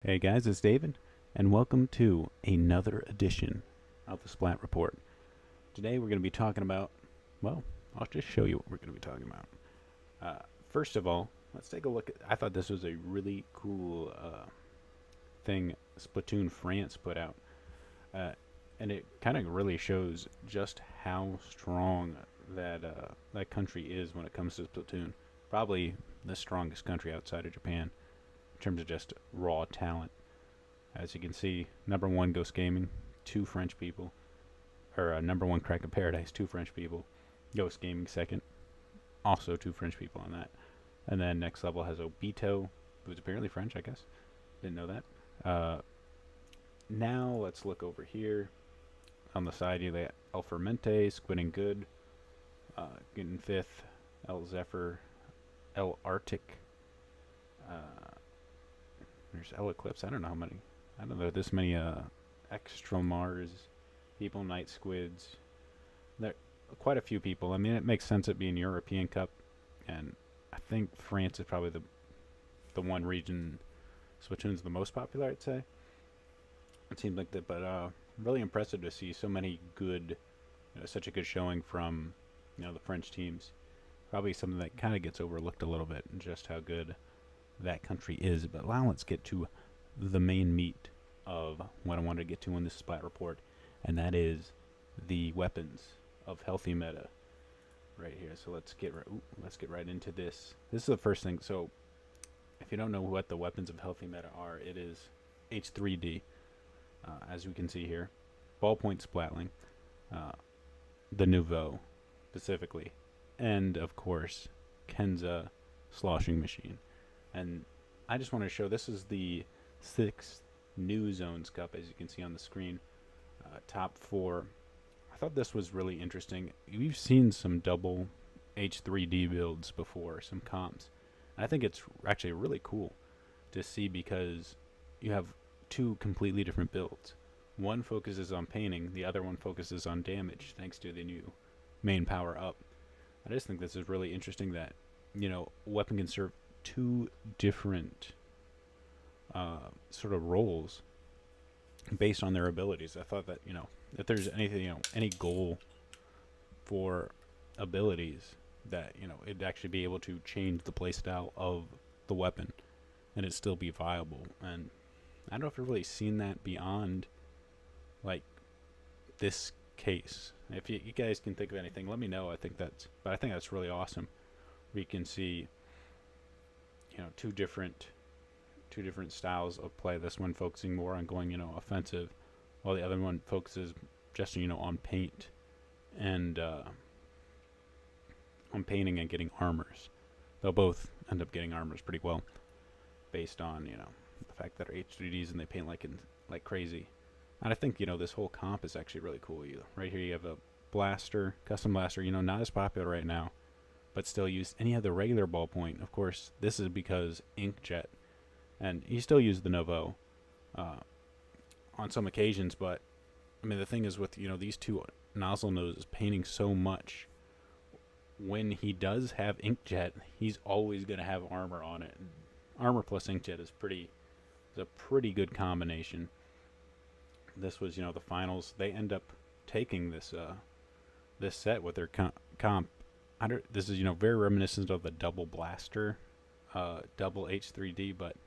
Hey guys, it's David, and welcome to another edition of the Splat Report. Today we're going to be talking about, well, I'll just show you what we're going to be talking about. First of all, let's take a look at, I thought this was a really cool thing Splatoon France put out. Uh, and it kind of really shows just how strong that country is when it comes to Splatoon. Probably the strongest country outside of Japan in terms of just raw talent. As you can see, number one Ghost Gaming, two French people, or number one Crack of Paradise, two French people. Ghost Gaming second, also two French people on that. And then next level has Obito, who's apparently French, I guess. Didn't know that. Now let's look over here. On the side, you got El Fermente, Squid and Good, getting fifth. El Zephyr, El Arctic. There's El Eclipse. I don't know how many. I don't know this many extra Mars people, Night Squids. There are quite a few people. I mean, it makes sense it being European Cup, and I think France is probably the one region Splatoon's the most popular. I'd say. It seems like that, but really impressive to see so many good, such a good showing from the French teams. Probably something that kind of gets overlooked a little bit, and just how good that country is. But now let's get to the main meat of what I wanted to get to in this Splat report, and that is the weapons of healthy meta right here. So let's get right into this. This is the first thing. So if you don't know what the weapons of healthy meta are, it is H3D, as we can see here, ballpoint splatling, the Nouveau specifically, and of course Kenza sloshing machine. And I just want to show this is the 6th New Zones Cup, as you can see on the screen. Top 4. I thought this was really interesting. We've seen some double H3D builds before, some comps. And I think it's actually really cool to see because you have two completely different builds. One focuses on painting, the other one focuses on damage, thanks to the new main power up. I just think this is really interesting that, weapon can serve two different sort of roles based on their abilities. I thought that, if there's anything, any goal for abilities that, it'd actually be able to change the playstyle of the weapon and it still be viable. And I don't know if I've really seen that beyond, like, this case. If you guys can think of anything, let me know. I think that's really awesome. We can see, two different styles of play. This one focusing more on going, offensive, while the other one focuses just, on paint and on painting and getting armors. They'll both end up getting armors pretty well, based on the fact that they're H3Ds and they paint like crazy. And I think this whole comp is actually really cool. Right here you have a blaster, custom blaster. Not as popular right now, but still used. And you have the regular ballpoint. Of course, this is because inkjet, and you still use the Nouveau on some occasions. But I mean, the thing is with these two nozzle noses painting so much, when he does have inkjet, he's always going to have armor on it. And armor plus inkjet is a pretty good combination. This was the finals. They end up taking this this set with their comp. This is very reminiscent of the double blaster, double H3D, but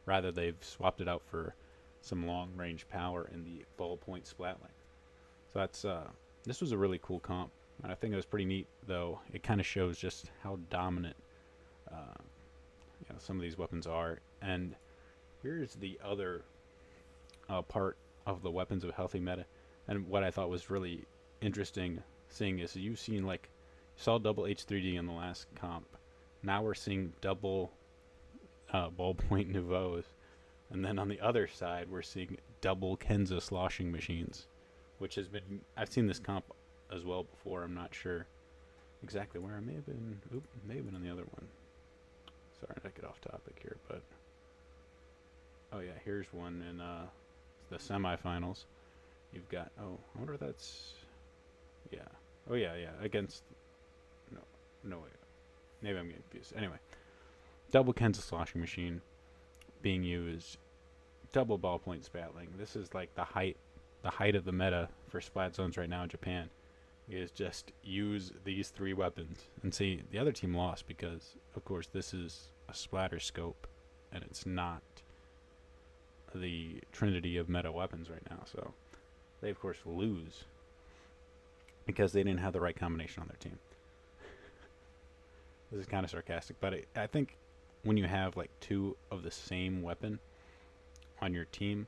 rather they've swapped it out for some long range power in the ballpoint splatling. So that's this was a really cool comp, and I think it was pretty neat. Though it kind of shows just how dominant some of these weapons are. And here's the other part of the weapons of healthy meta, and what I thought was really interesting seeing is you've seen you saw double H3D in the last comp. Now we're seeing double ballpoint Nouveaux, and then on the other side we're seeing double Kenza sloshing machines, which has been, I've seen this comp as well before. I'm not sure exactly where. I may have been on the other one. Sorry to get off topic here, but oh yeah, here's one in the semifinals. You've got, I wonder if that's, yeah, against, no, maybe I'm getting confused. Anyway, double Kenza sloshing machine being used double ballpoint spatling. This is like the height of the meta for splat zones right now in Japan. Is just use these three weapons. And see, the other team lost because, of course, this is a splatter scope, and it's not the trinity of meta weapons right now. So they, of course, lose because they didn't have the right combination on their team. This is kind of sarcastic, but I think when you have like two of the same weapon on your team,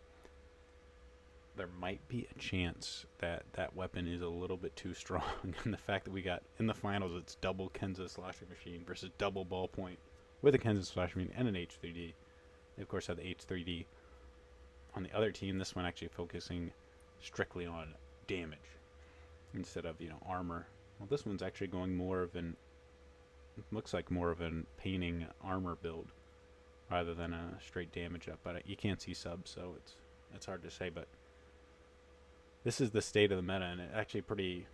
there might be a chance that that weapon is a little bit too strong. And the fact that we got in the finals, it's double Kenza slashing machine versus double ballpoint with a Kenza slashing machine and an H3D. They of course have the H3D. On the other team, this one actually focusing strictly on damage instead of, armor. Well, this one's actually going more of an, looks like more of an painting armor build rather than a straight damage up. But you can't see subs, so it's hard to say. But this is the state of the meta, and it actually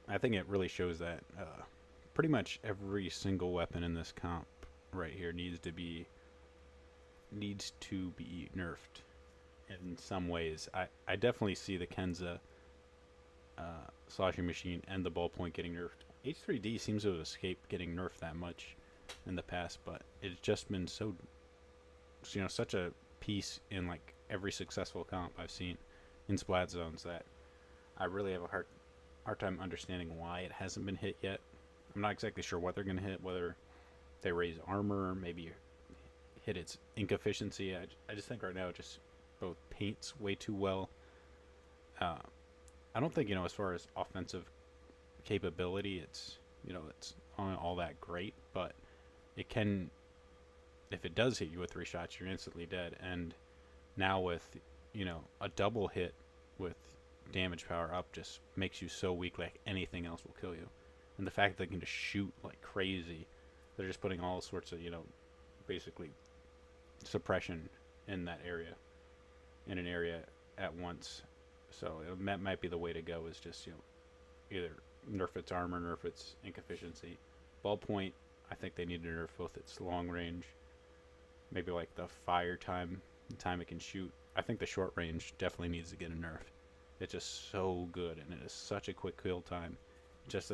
I think it really shows that pretty much every single weapon in this comp right here needs to be nerfed in some ways. I definitely see the Kenza slashing machine and the ballpoint getting nerfed. H3D seems to have escaped getting nerfed that much in the past, but it's just been so, such a piece in like every successful comp I've seen in splat zones that I really have a hard time understanding why it hasn't been hit yet. I'm not exactly sure what they're going to hit, whether they raise armor, maybe hit its ink efficiency. I just think right now it just both paints way too well. I don't think, as far as offensive capability, it's all that great, but it can, if it does hit you with 3 shots, you're instantly dead. And now with a double hit with damage power up just makes you so weak, like anything else will kill you. And the fact that they can just shoot like crazy, they're just putting all sorts of basically suppression in that area, in an area at once. So that might be the way to go, is just either nerf its armor, nerf its ink efficiency. Ballpoint, I think they need to nerf both its long range, maybe like the fire time, the time it can shoot. I think the short range definitely needs to get a nerf. It's just so good, and it is such a quick kill time. Just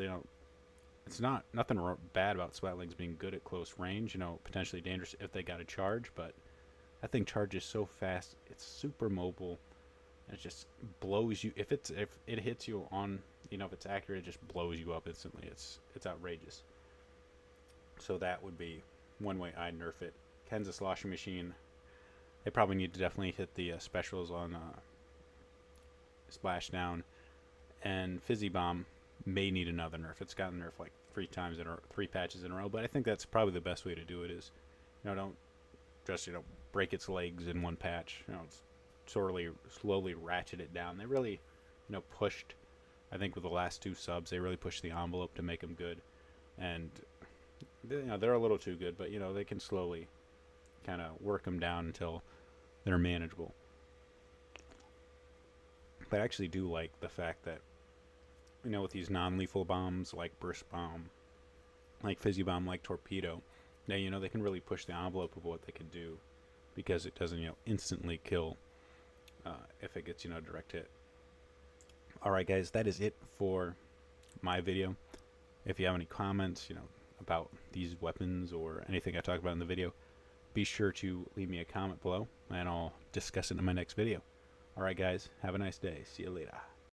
it's nothing bad about Swatlings being good at close range. Potentially dangerous if they got a charge, but I think charge is so fast. It's super mobile. And it just blows you. If it hits you on, if it's accurate, it just blows you up instantly. It's outrageous. So that would be one way I'd nerf it. Kenza slashing machine, they probably need to definitely hit the specials on Splashdown, and Fizzy Bomb may need another nerf. It's gotten nerfed like 3 patches in a row, but I think that's probably the best way to do it. Is don't just break its legs in one patch. It's slowly ratchet it down. They really pushed, I think with the last 2 subs, they really pushed the envelope to make them good, and they're a little too good, but they can slowly kind of work them down until they're manageable. But I actually do like the fact that with these non-lethal bombs like Burst Bomb, like Fizzy Bomb, like Torpedo, now they can really push the envelope of what they can do, because it doesn't instantly kill if it gets direct hit. Alright guys, that is it for my video. If you have any comments about these weapons or anything I talked about in the video, be sure to leave me a comment below, and I'll discuss it in my next video. Alright guys, have a nice day. See you later.